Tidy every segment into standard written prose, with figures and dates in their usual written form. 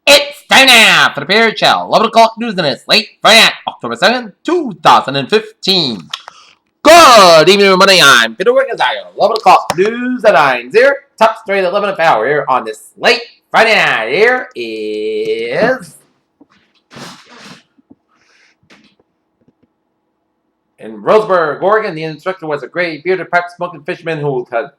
It's time now for the Period Show. 11 o'clock news in this late Friday night, October 2nd, 2015. Good evening, everybody. I'm Peter Wiggins. 11 o'clock news at 9 here. Top story at 11 hour here on this late Friday night. Here is in Roseburg, Oregon. The instructor was a gray bearded pipe smoking fisherman who had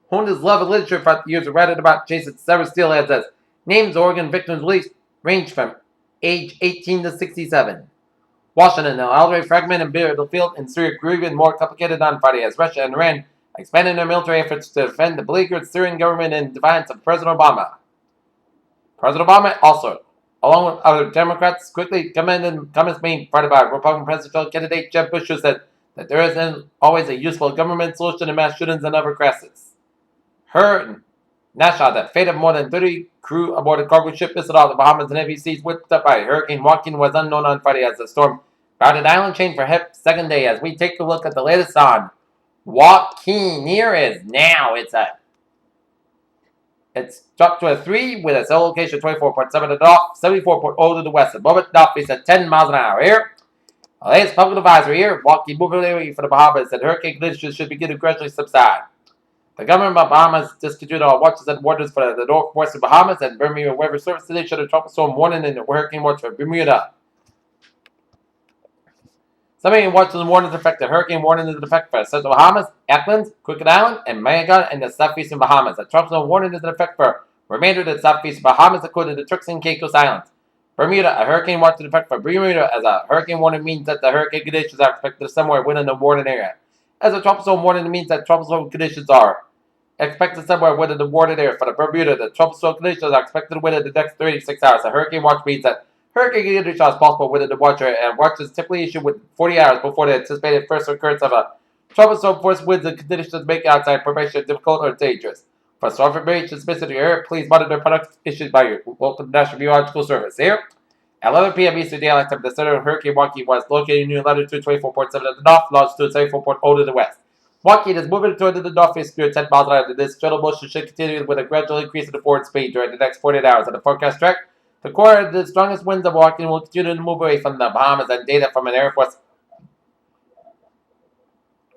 honed his love of literature for years and writing about Jason Sever Steelheads as names Oregon victims released range from age 18 to 67. Washington, the Algeria fragment and battlefield in Syria grew even more complicated on Friday as Russia and Iran expanded their military efforts to defend the beleaguered Syrian government in defiance of President Obama. President Obama also, along with other Democrats, quickly comments being part by Republican presidential candidate Jeb Bush, who said that there isn't always a useful government solution to mass shootings and other crises. Her Nassau, the fate of more than 30 crew aboard a cargo ship visited off the Bahamas and heavy seas whipped up by Hurricane Joaquin was unknown on Friday as the storm routed island chain for HIP second day. As we take a look at the latest on Joaquin, here is now. It's dropped to a 3 with a cell location 24.7 to the north, 74.0 to the west. The moment north is at 10 miles an hour here. The latest public advisory here, Joaquin moving away for the Bahamas, and hurricane conditions should begin to gradually subside. The government of Bahamas discontinued all watches and warnings for the northwestern Bahamas and Bermuda Weather Service today showed a tropical storm warning in the hurricane watch for Bermuda. Some watches and warnings affect the hurricane warning is in effect for Central Bahamas, Auckland, Crooked Island, and Mayagan, and the southeastern Bahamas. A tropical warning is in effect for remainder of the southeastern Bahamas, including the Turks and Caicos Islands. Bermuda, a hurricane watch in effect for Bermuda as a hurricane warning means that the hurricane conditions are expected somewhere within the warning area. As a tropical warning means that tropical conditions are expected somewhere within the warning area. For the Bermuda, the tropical conditions are expected within the next 36 hours. A hurricane watch means that hurricane conditions are possible within the watch area, and watch is typically issued with 40 hours before the anticipated first occurrence of a tropical storm force winds and conditions make outside formation difficult or dangerous. For storm information specific to your area, please monitor products issued by your local National Meteorological Service. Here, at 11 p.m. Eastern Daylight Time, the center of Hurricane Joaquin was located near latitude 24.7 to the north, longitude 74.0 to the west. Joaquin is moving toward the northeast near 10 miles an hour. This shuttle motion should continue with a gradual increase in the forward speed during the next 48 hours. On the forecast track, the core of the strongest winds of Joaquin will continue to move away from the Bahamas, and data from an Air Force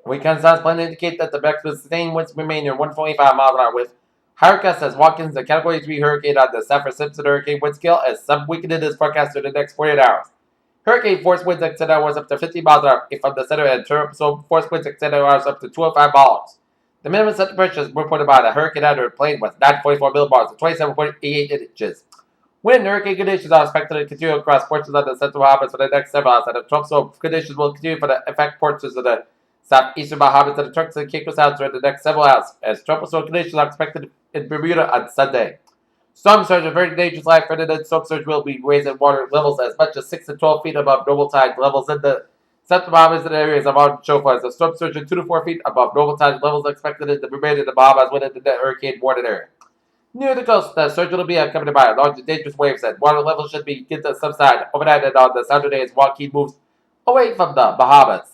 weekend sounds plan to indicate that the maximum sustained winds remain near 125 miles an hour with higher gusts as Joaquin's a Category 3 hurricane on the Saffir-Simpson hurricane wind scale as sub-weakened is forecast for the next 48 hours. Hurricane force winds extend hours up to 50 miles an hour from the center, and so force winds extend hours up to 205 miles. The minimum center pressure is reported by the hurricane under plane was 944 millibars, 27.88 inches. Wind hurricane conditions are expected to continue across portions of the central Bahamas for the next several hours, and the tropical conditions will continue for the affect portions of the southeastern Bahamas and the Turks and Caicos Islands during the next several hours, as tropical conditions are expected in Bermuda on Sunday. Storm surge are very dangerous life threatening. Storm surge will be raising water levels as much as 6 to 12 feet above normal tide levels in the Central Bahamas and areas of Mountain Shofars. The storm surge is 2 to 4 feet above normal tide levels expected in the remainder of the Bahamas within the hurricane warning area. Near the coast, the surge will be accompanied by large and dangerous waves, and water levels should begin to subside overnight and on the Saturday as Joaquin moves away from the Bahamas.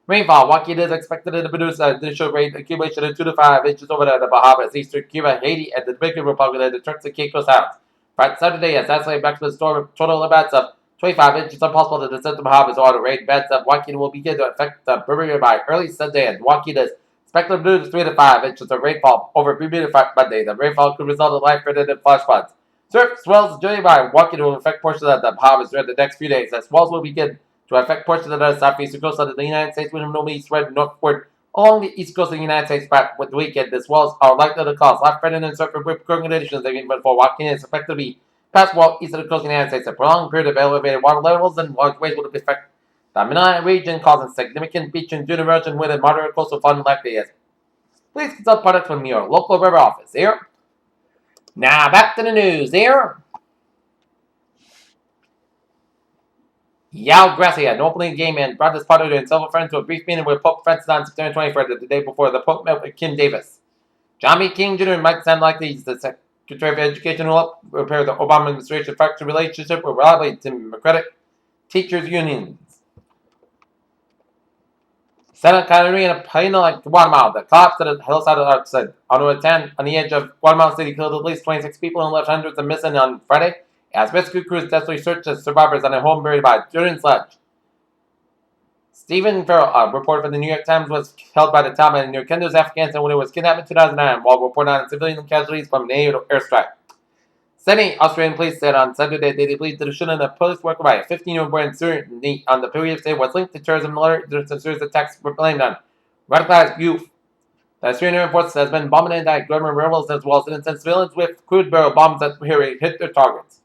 Rainfall. Joaquin is expected to produce an initial rain accumulation of 2 to 5 inches over the Bahamas, Eastern Cuba, Haiti, and the Dominican Republic, and the Turks and Caicos Islands. Friday Saturday, as estimated maximum storm total amounts of 25 inches are possible in the Central Bahamas. Water rain bands of Joaquin will begin to affect the Bermuda by early Sunday, and Joaquin is expected to produce 3 to 5 inches of rainfall over Bermuda Monday. The rainfall could result in life-threatening flash floods. Surf swells journeyed by Joaquin will affect portions of the Bahamas during the next few days, as swells will begin to affect portions of the southeastern coast of the United States, with normally spread northward along the east coast of the United States with the weekend. The swells are likely to cause life-threatening surf and rip current conditions even before Joaquin is expected to be past well east of the coast of the United States. A prolonged period of elevated water levels and large waves will affect the Manila region, causing significant beach and dune erosion with a moderate coastal flooding likely. Please consult products from your local river office here. Now back to the news here. Yao Gracia, an openly gay man, brought his partner and several friends to a brief meeting with Pope Francis on September 23rd, the day before the Pope met with Kim Davis. John B. King Jr. might sound like he's the Secretary of Education who helped repair the Obama administration fractured relationship with rallying Democratic teachers' unions. Santa Catarina, Pino, like Guatemala. The collapse of the hillside outside on Route 10 on the edge of Guatemala City killed at least 26 people and left hundreds of missing on Friday as rescue crews desperately searched the survivors on a home buried by Jordan Sledge. Stephen Farrell, a reporter for the New York Times, was held by the Taliban near Kunduz, Afghanistan when he was kidnapped in 2009 while reporting on civilian casualties from an airstrike. Sydney, Australian police said on Saturday that they believed that the shooting of a police worker by a 15-year-old boy in Sydney on the previous day was linked to terrorism alert. The series of attacks were blamed on radicalized youth. The Australian Air Force has been bombing by government rebels as well as innocent civilians with crude barrel bombs that hit their targets.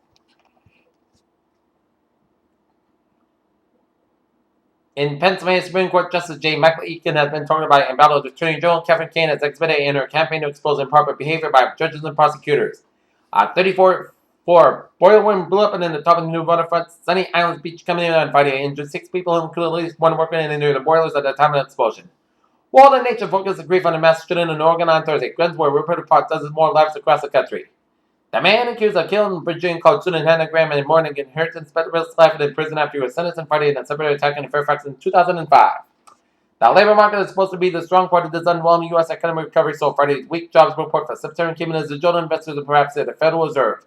In Pennsylvania, Supreme Court Justice J. Michael Eakin has been targeted by embattled Attorney General Catherine Kane as exhibited in her campaign to expose improper behavior by judges and prosecutors. 34 boiler wind blew up and in the top of the new waterfront, Sunny Islands Beach coming in on Friday, injured 6 people, including at least one workman and near the boilers at the time of the explosion. While the nature focused the grief on the mass shooting in Oregon on Thursday, guns were reported apart dozens more lives across the country. The man accused of killing Virginia called Susan Hannah Graham in Morning inheritance spent the rest of his life in prison after he was sentenced on Friday in a separate attack in Fairfax in 2005. The labor market is supposed to be the strong part of this unwhelming U.S. economic recovery, so Friday's weak jobs report for September came in as the jolt investors and perhaps the Federal Reserve.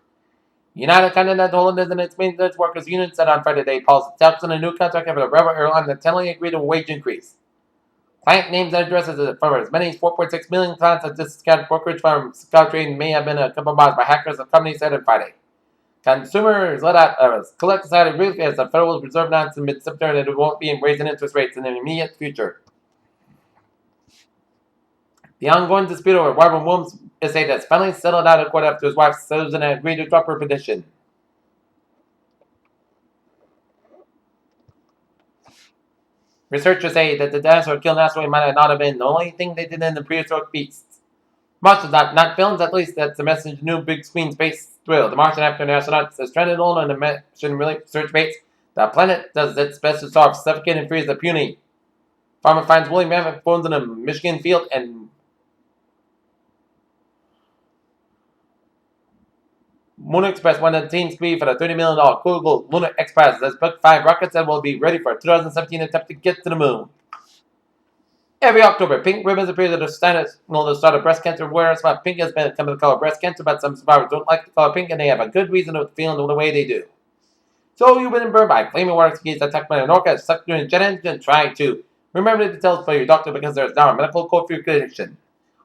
United Continental Holdings and its maintenance workers union said on Friday they paused talks on a new contract for the Rebel airline that tentatively agreed to a wage increase. Client names and addresses for as many as 4.6 million clients at this discount brokerage firm Scottrade may have been compromised by hackers, the company said on Friday. Consumers let out a collect decided briefly as the Federal Reserve announced in mid-September that it won't be raising interest rates in the immediate future. The ongoing dispute over Robert Williams' estate has finally settled out of court after his wife Susan agreed to drop her petition. Researchers say that the dinosaur killed asteroid might not have been the only thing they did in the prehistoric beasts. Martians not films, at least that's the message new big screen space thrill. The Martian African astronauts are stranded alone on the mission research base. The planet does its best to solve suffocate and freeze the puny. Farmer finds woolly mammoth bones in a Michigan field and Moon Express won the team speed for the $30 million Google Lunar Express. That's booked 5 rockets that will be ready for a 2017 attempt to get to the moon. Every October, pink ribbons appear at the start of breast cancer awareness month. Pink has become the color of breast cancer, but some survivors don't like the color pink, and they have a good reason to feel the way they do. So you've been burned by flaming water skis attacked by an orca sucked during a jet engine. Try to remember the details for your doctor because there is now a medical code for your condition.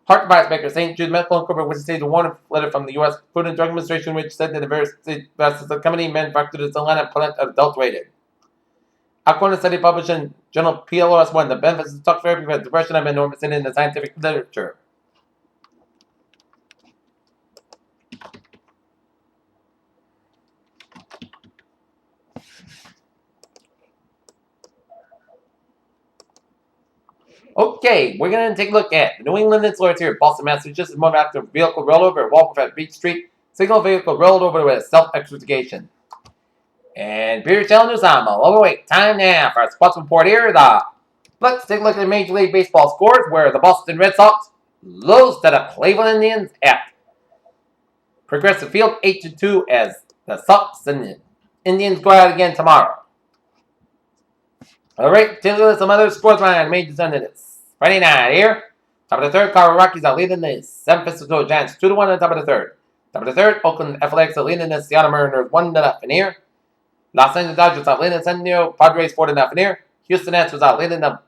Heart device maker St. Jude Medical Incorporated was received a warning letter from the U.S. Food and Drug Administration, which said that the company manufactured its Atlanta plant adulterated. According to a study published in journal PLOS 1, the benefits of talk therapy for depression have been noticed in the scientific literature. Okay, we're going to take a look at the New England Insulars here in Boston, Massachusetts. Motor after vehicle rollover at Walpole at Beach Street. Single vehicle rolled over with self-extrication. And Beer Channel News, I'm a overweight. Time now for a sports report here. Let's take a look at the Major League Baseball scores where the Boston Red Sox lose to the Cleveland Indians at Progressive Field 8-2 as the Sox and the Indians go out again tomorrow. Alright, take a look at some other sports on Major Sundays. Friday night here. Top of the third, Colorado Rockies are leading the San Francisco Giants 2-1 on top of the third. Top of the third, Oakland Athletics are leading the Seattle Mariners 1-0 here. Los Angeles Dodgers are leading the San Diego Padres 4-0 here. Houston Astros are leading the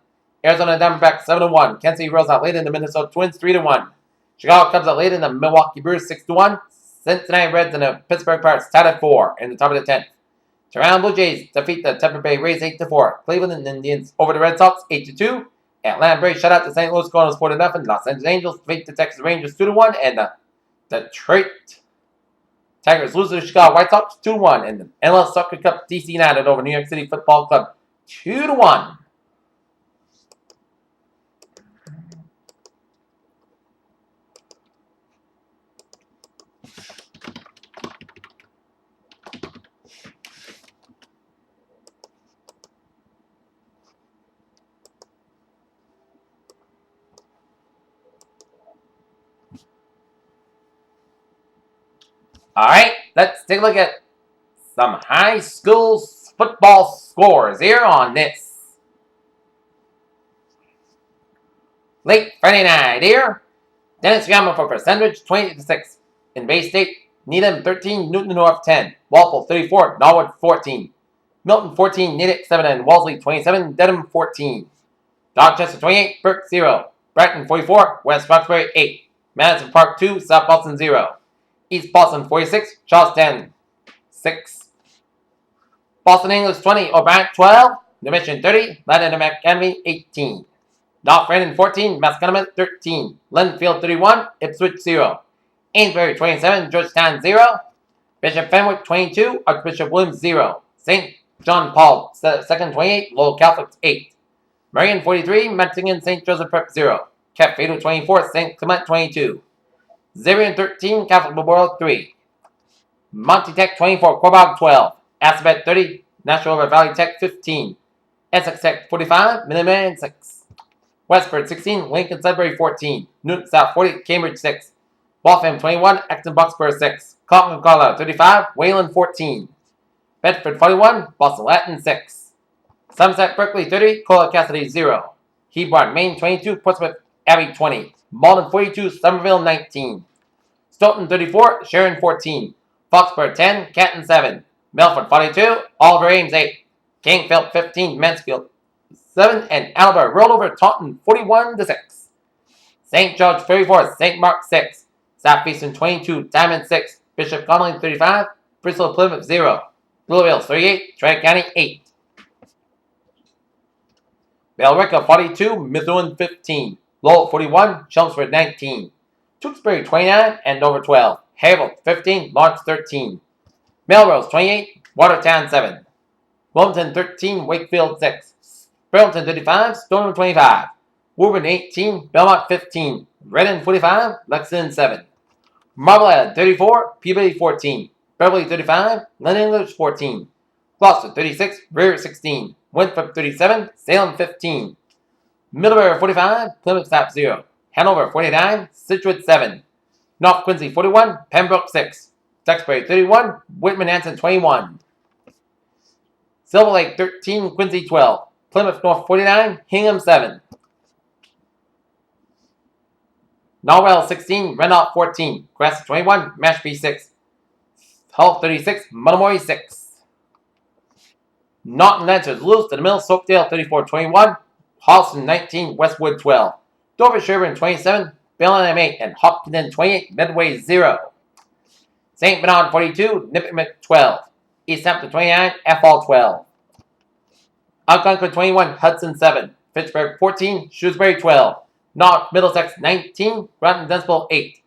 Arizona Diamondbacks 7-1. Kansas City Royals are leading the Minnesota Twins 3-1. Chicago Cubs are leading the Milwaukee Brewers 6-1. Cincinnati Reds and the Pittsburgh Pirates tied at 4 in the top of the 10th. Toronto Blue Jays defeat the Tampa Bay Rays 8-4. Cleveland Indians over the Red Sox 8-2. Atlanta Braves shut out the St. Louis Cardinals 4-0. Los Angeles Angels defeat the Texas Rangers 2-1. And the Detroit Tigers lose to the Chicago White Sox 2-1. And the MLS Soccer Cup DC United over New York City Football Club 2-1. Alright, let's take a look at some high school football scores here on this Late Friday night here. Dennis Yama for percentage 20-6. In Bay State, Needham 13, Newton North 10. Walpole 34, Norwood 14. Milton 14, Natick 7, and Wellesley 27, Dedham 14. Dorchester 28, Burke 0. Brighton 44, West Roxbury 8. Madison Park 2, South Boston 0. East Boston 46, Charlestown 6. Boston English 20, O'Brien 12. New Mission 30, London Academy 18. North Brandon 14, Masconomet 13. Linfield 31, Ipswich 0. Amesbury 27, Georgetown 0. Bishop Fenwick 22, Archbishop Williams 0. St. John Paul 2nd 28, Lowell Catholics 8. Marion 43, Metzingen St. Joseph Prep 0. Cap Fatal 24, St. Clement 22. Xavier 13, Catholic Memorial 3. Monty Tech 24, Quaboag 12. Assabet 30, National River Valley Tech 15. Essex Tech 45, Minuteman 6. Westford 16, Lincoln Sudbury 14. Newton South 40, Cambridge 6. Waltham 21, Acton Boxborough 6. Concord Carlisle 35, Wayland 14. Bedford 41, Boston Latin 6. Somerset Berkeley 30, Cola Cassidy 0. Hebron Maine 22, Portsmouth Abbey 20. Malden 42, Somerville 19. Stoughton 34, Sharon 14. Foxborough 10, Canton 7. Melford 42, Oliver Ames 8. Kingfield 15, Mansfield 7, and Alba rolled over Taunton 41-6. St. George 34, St. Mark 6. Southeastern 22, Diamond 6. Bishop Connolly 35, Bristol Plymouth 0. Louisville 38, Tri County 8. Billerica 42, Methuen 15. Lowell 41, Chelmsford 19. Tewksbury 29, Andover 12. Haverhill 15, Lawrence 13. Melrose 28, Watertown 7. Wilmington 13, Wakefield 6. Burlington 35, Stoneham 25. Woburn 18, Belmont 15. Redden 45, Lexington 7. Marblehead 34, Peabody 14. Beverly 35, Glen English 14. Gloucester 36, Rear 16. Winthrop 37, Salem 15. Middlebury 45, Plymouth South 0. Hanover 49, Scituate 7. North Quincy 41, Pembroke 6. Duxbury 31, Whitman Hanson 21. Silver Lake 13, Quincy 12. Plymouth North 49, Hingham 7. Norwell 16, Randolph 14. Grass 21, Mashpee 6. Hull 36, Monomoy 6. Norton Lancers lose to the Mill, Soakdale 34-21. Halston 19, Westwood 12. Dover Sherburne 27, Bellingham 8, and Hopkinton 28, Medway 0. St. Bernard 42, Nipmuc 12. East Hampton 29, Athol 12. Algonquin 21, Hudson 7. Fitchburg 14, Shrewsbury 12. North Middlesex 19, Groton Dunstable 8.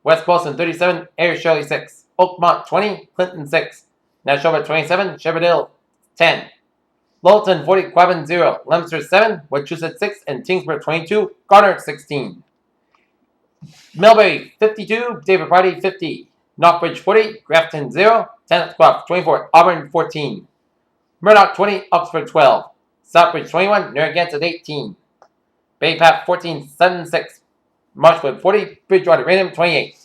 West Boston 37, Ayr Shirley 6. Oakmont 20, Clinton 6. Nashoba 27, Shepherdsville 10. Lowellton 40, Quabbin 0. Leominster 7, Wachusett 6, and Tingsboro 22, Garner 16. Millbury 52, David Party 50. Knockbridge 40, Grafton 0. Tenantcroft 24, Auburn 14. Murdoch 20, Oxford 12. Southbridge 21, Narragansett 18. Bay Path 14, Sutton 6. Marshwood 40, Bridgewater Raynham 28.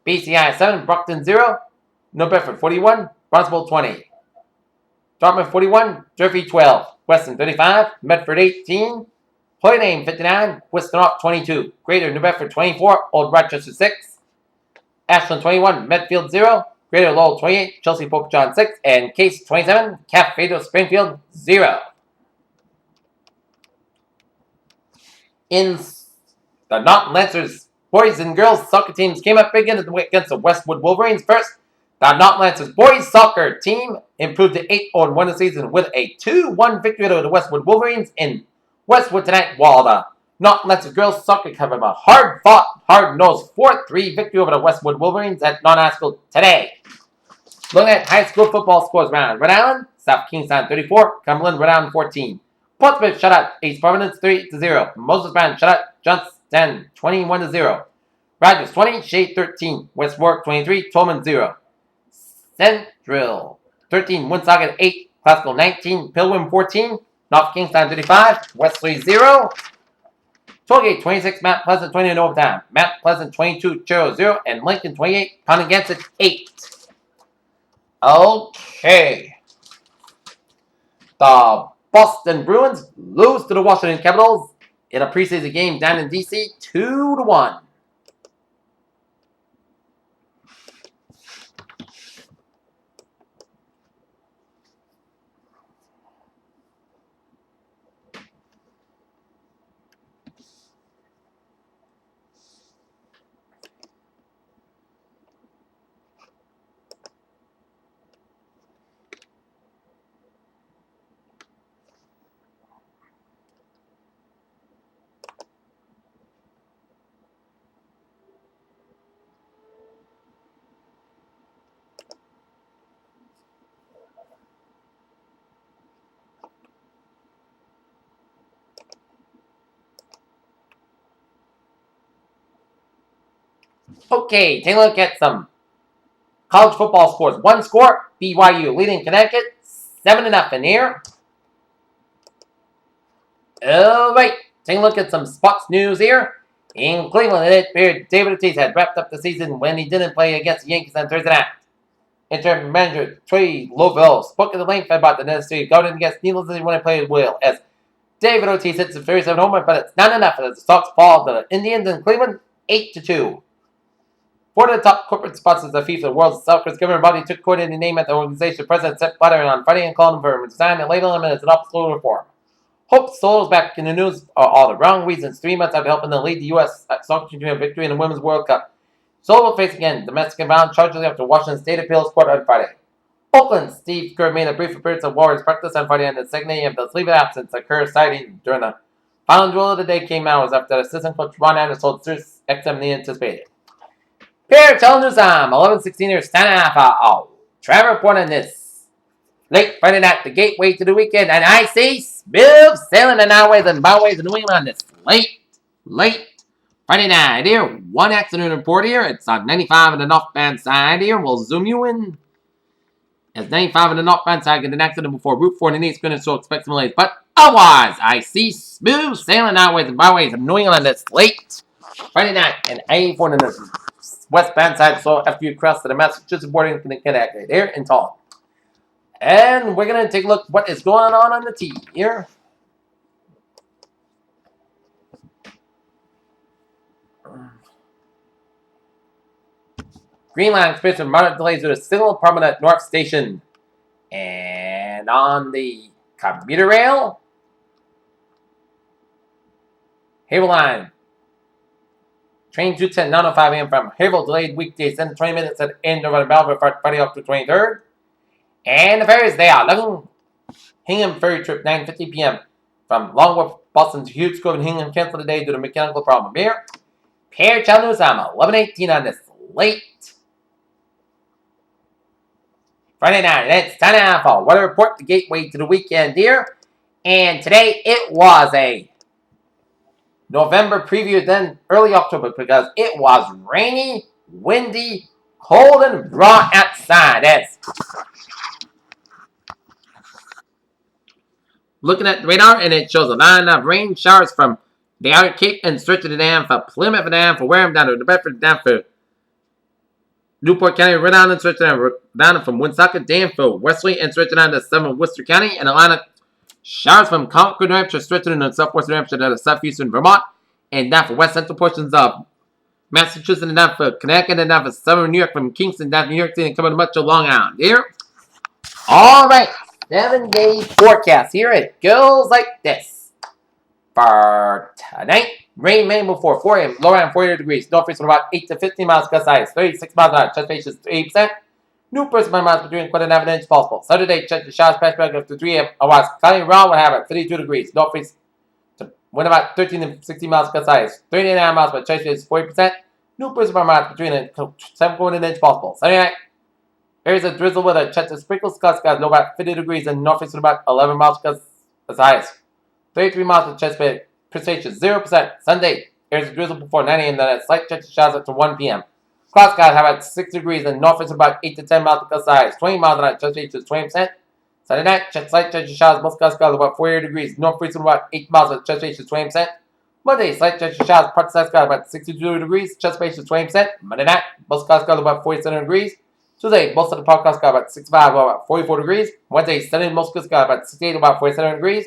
BCI 7, Brockton 0. New Bedford 41, Barnstable 20. Dartmouth 41, Durfee 12. Weston 35, Medford 18. Hoylane 59, Westernop 22. Greater New Bedford 24, Old Rochester 6. Ashland 21, Medfield 0. Greater Lowell 28, Chelsea Pope John 6. And Case 27, Cap Fatal Springfield 0. In the Norton Lancers boys and girls soccer teams came up big against the Westwood Wolverines. First, the Norton Lancers boys soccer team improved to 8-1 this season with a 2-1 victory over the Westwood Wolverines in Westwood tonight, while the Norton Lancers girls soccer covered a hard-fought, hard-nosed 4-3 victory over the Westwood Wolverines at non-high school today. Looking at high school football scores round. Rhode Island, South Kingstown 34, Cumberland, Rhode Island 14. Portsmouth shut out East Providence 3-0. Moses Brown shut out Johnstown 21-0. Rogers 20, Shade 13. West Warwick 23, Tolman 0. Central 13, Woonsocket 8, Classical 19, Pilgrim 14, North Kingstown 35, Wesley 0. Tollgate 26, Mount Pleasant 20 in overtime. Mount Pleasant 22, Churro 0, and Lincoln 28, Pontiac 8. Okay. The Boston Bruins lose to the Washington Capitals in a preseason game down in DC, 2-1. Okay, take a look at some college football scores. One score, BYU leading Connecticut, 7-0 here. All right, take a look at some sports news here. In Cleveland, it appeared David Ortiz had wrapped up the season when he didn't play against the Yankees on Thursday night. Interim manager Trey Lovell spoke at the length about the necessary guarding against needless as he want to play well as David Ortiz hits a 37 homer, but it's not enough as the Sox fall to the Indians in Cleveland 8-2. Four of the top corporate sponsors of FIFA, the world's soccer's governing body, took court in the name of the organization. President Sepp Blatter on Friday and called him for resign and labeled him as an obstacle reform. Hope Soul's back in the news are all the wrong reasons 3 months after helping them lead the U.S. soccer team to a victory in the Women's World Cup. Soul will face again domestic violence charges after Washington State Appeals Court on Friday. Oakland, Steve Kerr made a brief appearance of Warriors practice on Friday, and the second day of the leave of absence that Kerr citing during the final duel of the day came hours after assistant coach Ron Anderson told Sirius XM than anticipated. Here, telling news time, 11:16 here, standing half. Trevor reporting this. Late Friday night, the gateway to the weekend, and I see smooth sailing the highways and byways of New England this late Friday night here. One accident report here. It's on 95 on the northbound side here. We'll zoom you in. As 95 on the northbound side get an accident before Route 4 in the east, so expect some delays. But otherwise, I see smooth sailing highways and byways of New England this late Friday night, and I-84 on the westbound side, so after you cross to the Massachusetts border in Connecticut here in Taunton. And we're going to take a look at what is going on the tee here. Green Line experiencing moderate delays with a single apartment at North Station. And on the commuter rail, Havel Line. Train 210, 9:05 a.m. from Havel, delayed weekdays, 10 to 20 minutes at the end of the Belleville Friday, October 23rd. And the ferries, they are London Hingham ferry trip, 9:50 p.m. from Longworth, Boston to Hughes Cove and Hingham canceled today due to mechanical problem. Here, Pierre Chalnuzama, 11:18 on this late Friday night. And it's 10:30. Weather report, the gateway to the weekend here. And today it was a November preview, then early October, because it was rainy, windy, cold, and raw outside. That's looking at the radar, and it shows a line of rain showers from the Outer Cape and stretching it down for Plymouth, down for Wareham, down to New Bedford, down for Newport County, Rhode Island, stretching down from Woonsocket, down for Wesley, and stretching down to southern Worcester County, and a line of showers from Concord, New Hampshire, stretching into southwestern New Hampshire, down to southeastern Vermont, and down for west central portions of Massachusetts, and down for Connecticut, and down for southern New York, from Kingston down to New York City, and coming to much of Long Island. Here, all right. 7-day forecast. Here it goes like this. For tonight, rain may before 4 a.m. Low around 40 degrees. Northeast from about 8 to 15 miles gust size. 36 miles an hour. Chest patient is 80%. New person by miles between 1/4 inch possible. Saturday, check the showers patch back after 3 a.m. Otherwise, cloudy around will have it. 32 degrees. Northeast to wind about 13 to 16 miles gust size. 39 miles, but chest is 40%. New person by miles between 7/4 inch possible. Saturday night. Areas of drizzle with a chance of sprinkles, gust low about 50 degrees, and northeast about 11 miles gust as high as 33 miles with chest precipitation 0%. Sunday, areas of drizzle before 9 a.m. Then a slight chance of showers up to 1 p.m. Cloud skies have about 6 degrees, and northeast about 8 to 10 miles gust high as 20 miles an hour. Chest precipitation is 20%. Sunday night, slight chance of showers, most gust skies about 40 degrees. Northeast about 8 miles with chest precipitation is 20%. Monday, slight chance of showers, part size skies about 62 degrees. Chest precipitation is 20%. Monday night, most gust skies about 47 degrees. Tuesday, most of the podcast got about 65, about 44 degrees. Wednesday, Sunday, most good got about 68, about 47 degrees.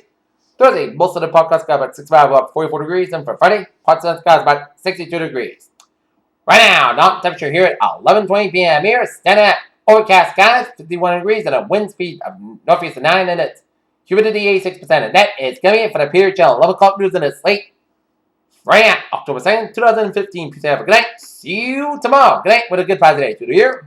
Thursday, most of the podcast got about 65, about 44 degrees. And for Friday, parts of the got about 62 degrees. Right now, dawn temperature here at 11:20 p.m. here, standing at overcast skies, 51 degrees, and a wind speed of northeast of 9, and it's humidity 86%. And that is going to be it for the Peter Channel 11 o'clock news in the slate. Right now, October 2nd, 2015. Peace out. Have a good night. See you tomorrow. Good night with a good positive day. To the year.